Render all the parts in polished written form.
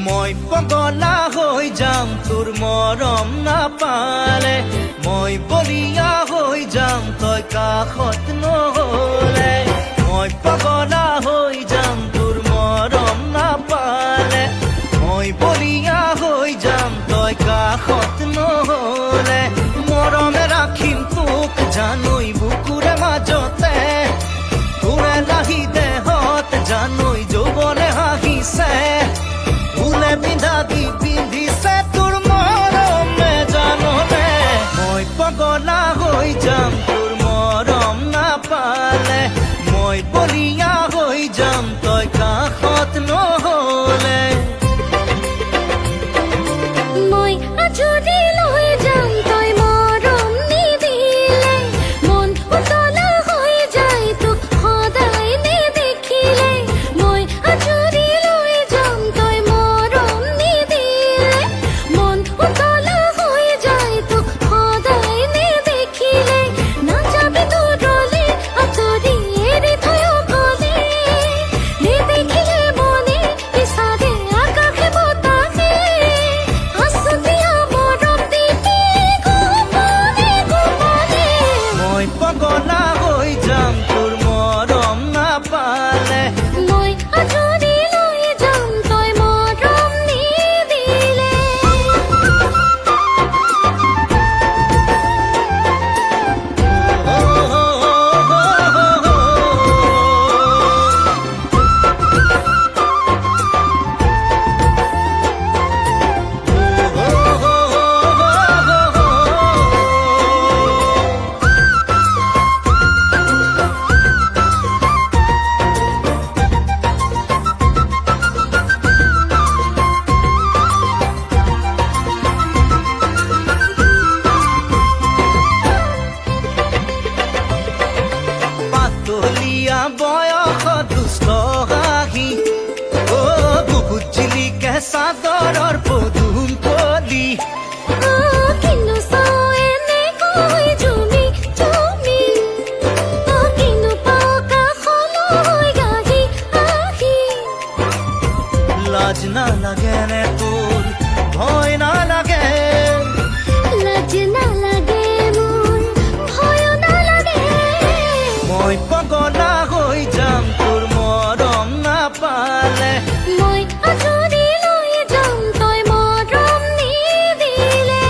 মই পগলা হৈ যাম তোৰ মৰম নাপালে, মই বলিয়া হৈ যাম তই কাষত নহলে। মই পগলা হৈ যাম তোৰ মৰম নাপালে, মই বলিয়া হৈ যাম তই কাষত নহলে। মৰমে ৰাখিম তোক জানৈ বুকুৰে মাজতে, তোৰে লাহি দেহত জানৈ যৌৱনে হাঁহিছে। ফুলে পিন্ধা দি পিন্ধিছে তোৰ মৰমে জাননে, মই পগলা হৈ যাম তোৰ মৰম নাপালে, মই বলিয়া হৈ যাম তই কাষত নহলে। মই আজৰি লৈ যাম তই মৰম নিদিলে, মন উতলা হৈ যায় তোক সদায় নেদেখিলে। মই আজৰি লৈ যাম তই মৰম নিদিলে, মন উতলা হৈ যায় তোক সদায় নেদেখিলে। নাযাবি দূৰলে আঁতৰি এৰি থৈ অকলে, নেদেখিলে মনে বিচাৰে আকাশে বতাহে। আছুতীয়া মৰম দিবি গোপনে গোপনে। মই পগলা হৈ যাম তোৰ মৰম নাপালে, মই আজৰি লৈ যাম তই মৰম নিদিলে। পাতলীয়া বয়স দুষ্ট হাঁহি, বুকুত জিলিকে চাদৰৰ পদুম কলি। কিনো চাও এনেকৈ ঝুমি ঝুমি, কিনো পাও কাষলৈ গাহি আহি। লাজ নালাগে নে তোৰ, ভয় নালাগে, লাজ নালাগে মোৰ, ভয় নালাগে। মই পগলা হৈ যাম তোৰ মৰম নাপালে, মই আজৰি লৈ যাম তই মৰম নিদিলে।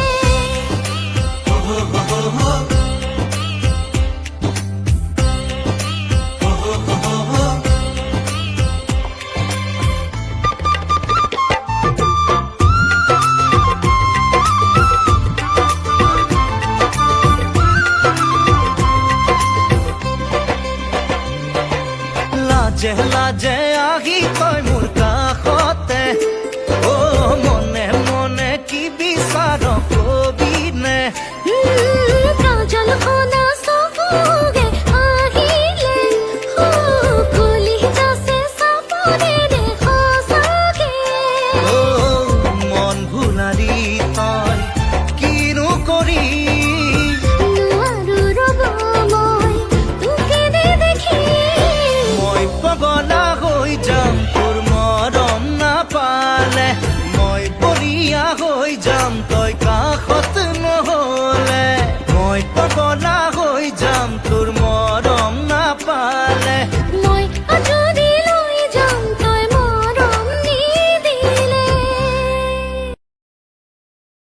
লাজে লাজে